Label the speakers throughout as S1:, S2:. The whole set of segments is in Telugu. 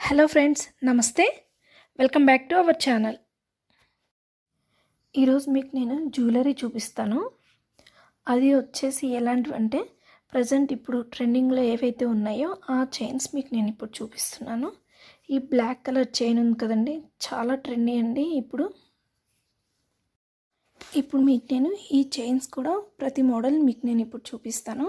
S1: హలో ఫ్రెండ్స్, నమస్తే. Welcome back to our channel. ఈరోజు మీకు నేను జ్యువెలరీ చూపిస్తాను. అది వచ్చేసి ఎలాంటివంటే ప్రజెంట్ ఇప్పుడు ట్రెండింగ్లో ఏవైతే ఉన్నాయో ఆ చైన్స్ మీకు నేను ఇప్పుడు చూపిస్తున్నాను. ఈ బ్లాక్ కలర్ చైన్ ఉంది కదండి, చాలా ట్రెండీ అండి. ఇప్పుడు మీకు నేను ఈ చైన్స్ కూడా ప్రతి మోడల్ మీకు నేను ఇప్పుడు చూపిస్తాను.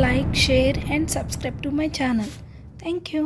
S1: Like, share and subscribe to my channel. Thank you.